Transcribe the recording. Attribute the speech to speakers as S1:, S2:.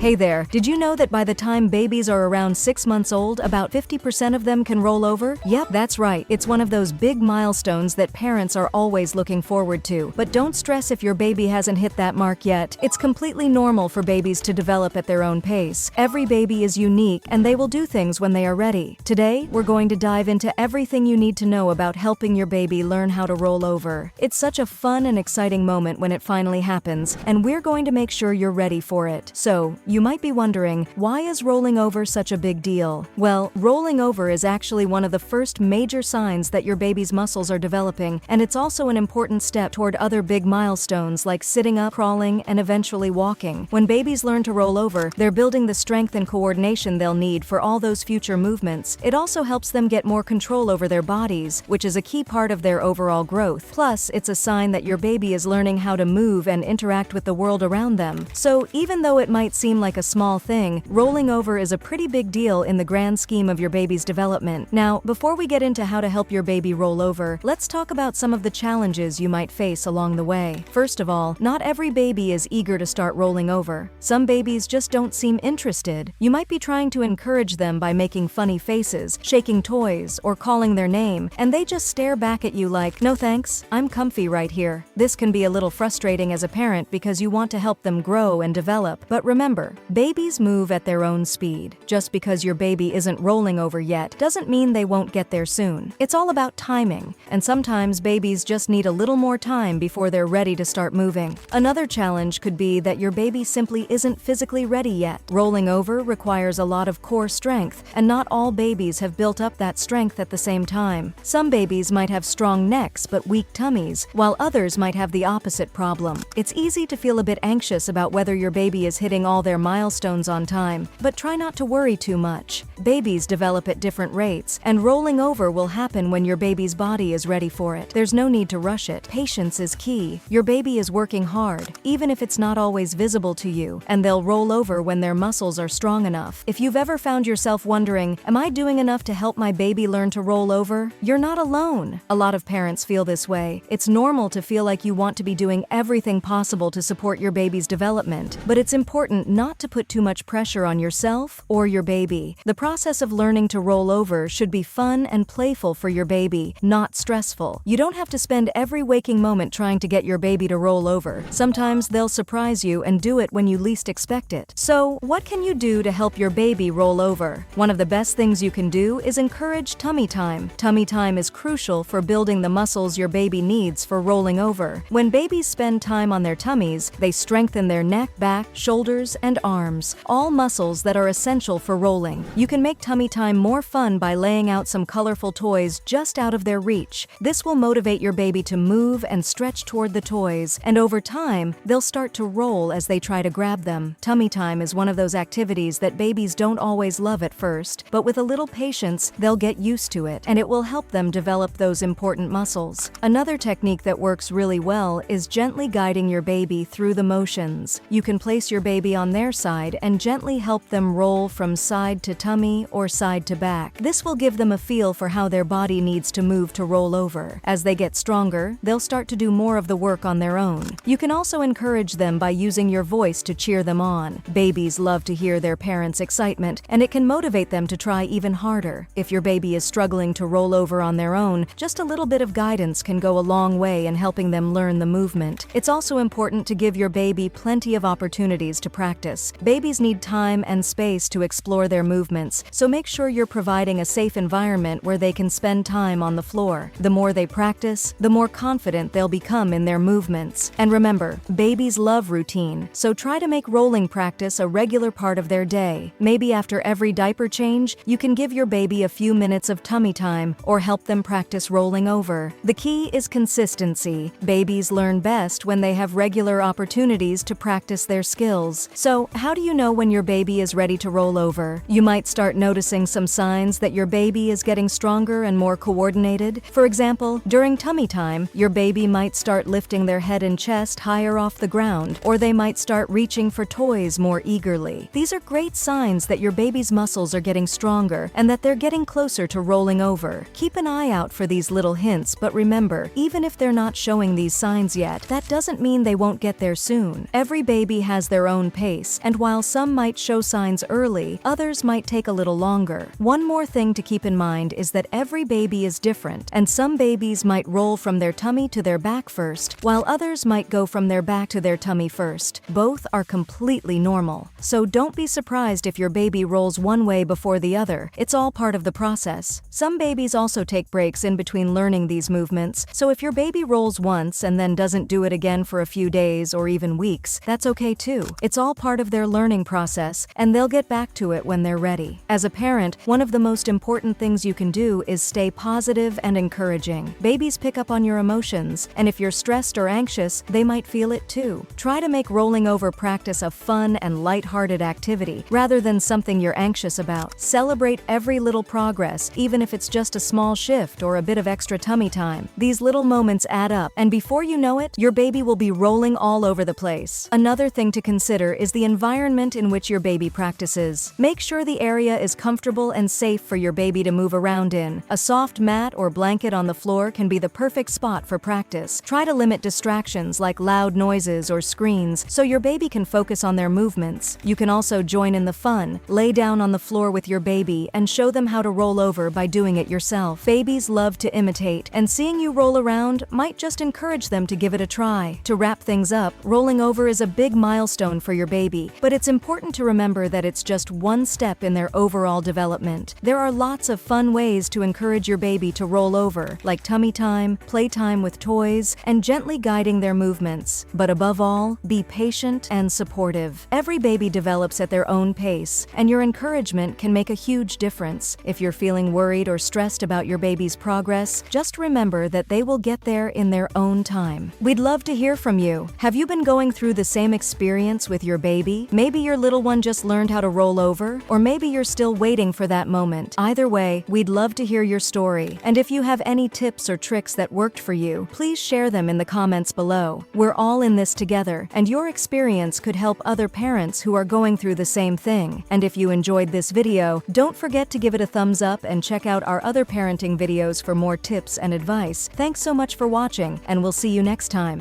S1: Hey there, did you know that by the time babies are around 6 months old, about 50% of them can roll over? Yep, that's right. It's one of those big milestones that parents are always looking forward to. But don't stress if your baby hasn't hit that mark yet. It's completely normal for babies to develop at their own pace. Every baby is unique, and they will do things when they are ready. Today, we're going to dive into everything you need to know about helping your baby learn how to roll over. It's such a fun and exciting moment when it finally happens, and we're going to make sure you're ready for it. So, you might be wondering, why is rolling over such a big deal? Well, rolling over is actually one of the first major signs that your baby's muscles are developing, and it's also an important step toward other big milestones like sitting up, crawling, and eventually walking. When babies learn to roll over, they're building the strength and coordination they'll need for all those future movements. It also helps them get more control over their bodies, which is a key part of their overall growth. Plus, it's a sign that your baby is learning how to move and interact with the world around them. So, even though it might seem like a small thing, rolling over is a pretty big deal in the grand scheme of your baby's development. Now, before we get into how to help your baby roll over, let's talk about some of the challenges you might face along the way. First of all, not every baby is eager to start rolling over. Some babies just don't seem interested. You might be trying to encourage them by making funny faces, shaking toys, or calling their name, and they just stare back at you like, "No thanks, I'm comfy right here." This can be a little frustrating as a parent because you want to help them grow and develop. But remember, babies move at their own speed. Just because your baby isn't rolling over yet doesn't mean they won't get there soon. It's all about timing, and sometimes babies just need a little more time before they're ready to start moving. Another challenge could be that your baby simply isn't physically ready yet. Rolling over requires a lot of core strength, and not all babies have built up that strength at the same time. Some babies might have strong necks but weak tummies, while others might have the opposite problem. It's easy to feel a bit anxious about whether your baby is hitting all their milestones on time, but try not to worry too much. Babies develop at different rates, and rolling over will happen when your baby's body is ready for it. There's no need to rush it. Patience is key. Your baby is working hard, even if it's not always visible to you, and they'll roll over when their muscles are strong enough. If you've ever found yourself wondering, "Am I doing enough to help my baby learn to roll over?" You're not alone. A lot of parents feel this way. It's normal to feel like you want to be doing everything possible to support your baby's development, but it's important not to put too much pressure on yourself or your baby. The process of learning to roll over should be fun and playful for your baby, not stressful. You don't have to spend every waking moment trying to get your baby to roll over. Sometimes they'll surprise you and do it when you least expect it. So, what can you do to help your baby roll over? One of the best things you can do is encourage tummy time. Tummy time is crucial for building the muscles your baby needs for rolling over. When babies spend time on their tummies, they strengthen their neck, back, shoulders, and arms, all muscles that are essential for rolling. You can make tummy time more fun by laying out some colorful toys just out of their reach. This will motivate your baby to move and stretch toward the toys, and over time, they'll start to roll as they try to grab them. Tummy time is one of those activities that babies don't always love at first, but with a little patience, they'll get used to it, and it will help them develop those important muscles. Another technique that works really well is gently guiding your baby through the motions. You can place your baby on their side and gently help them roll from side to tummy or side to back. This will give them a feel for how their body needs to move to roll over. As they get stronger, they'll start to do more of the work on their own. You can also encourage them by using your voice to cheer them on. Babies love to hear their parents' excitement, and it can motivate them to try even harder. If your baby is struggling to roll over on their own, just a little bit of guidance can go a long way in helping them learn the movement. It's also important to give your baby plenty of opportunities to practice. Babies need time and space to explore their movements, so make sure you're providing a safe environment where they can spend time on the floor. The more they practice, the more confident they'll become in their movements. And remember, babies love routine, so try to make rolling practice a regular part of their day. Maybe after every diaper change, you can give your baby a few minutes of tummy time or help them practice rolling over. The key is consistency. Babies learn best when they have regular opportunities to practice their skills. So, how do you know when your baby is ready to roll over? You might start noticing some signs that your baby is getting stronger and more coordinated. For example, during tummy time, your baby might start lifting their head and chest higher off the ground, or they might start reaching for toys more eagerly. These are great signs that your baby's muscles are getting stronger and that they're getting closer to rolling over. Keep an eye out for these little hints, but remember, even if they're not showing these signs yet, that doesn't mean they won't get there soon. Every baby has their own pace, pace, and while some might show signs early, others might take a little longer. One more thing to keep in mind is that every baby is different, and some babies might roll from their tummy to their back first, while others might go from their back to their tummy first. Both are completely normal. So don't be surprised if your baby rolls one way before the other. It's all part of the process. Some babies also take breaks in between learning these movements, so if your baby rolls once and then doesn't do it again for a few days or even weeks, that's okay too. It's all part of their learning process, and they'll get back to it when they're ready. As a parent, one of the most important things you can do is stay positive and encouraging. Babies pick up on your emotions, and if you're stressed or anxious, they might feel it too. Try to make rolling over practice a fun and light-hearted activity, rather than something you're anxious about. Celebrate every little progress, even if it's just a small shift or a bit of extra tummy time. These little moments add up, and before you know it, your baby will be rolling all over the place. Another thing to consider is the environment in which your baby practices. Make sure the area is comfortable and safe for your baby to move around in. A soft mat or blanket on the floor can be the perfect spot for practice. Try to limit distractions like loud noises or screens so your baby can focus on their movements. You can also join in the fun. Lay down on the floor with your baby and show them how to roll over by doing it yourself. Babies love to imitate, and seeing you roll around might just encourage them to give it a try. To wrap things up, rolling over is a big milestone for your baby, but it's important to remember that it's just one step in their overall development. There are lots of fun ways to encourage your baby to roll over, like tummy time, playtime with toys, and gently guiding their movements. But above all, be patient and supportive. Every baby develops at their own pace, and your encouragement can make a huge difference. If you're feeling worried or stressed about your baby's progress, just remember that they will get there in their own time. We'd love to hear from you. Have you been going through the same experience with your baby? Maybe your little one just learned how to roll over, or maybe you're still waiting for that moment. Either way, we'd love to hear your story. And if you have any tips or tricks that worked for you, please share them in the comments below. We're all in this together, and your experience could help other parents who are going through the same thing. And if you enjoyed this video, don't forget to give it a thumbs up and check out our other parenting videos for more tips and advice. Thanks so much for watching, and we'll see you next time.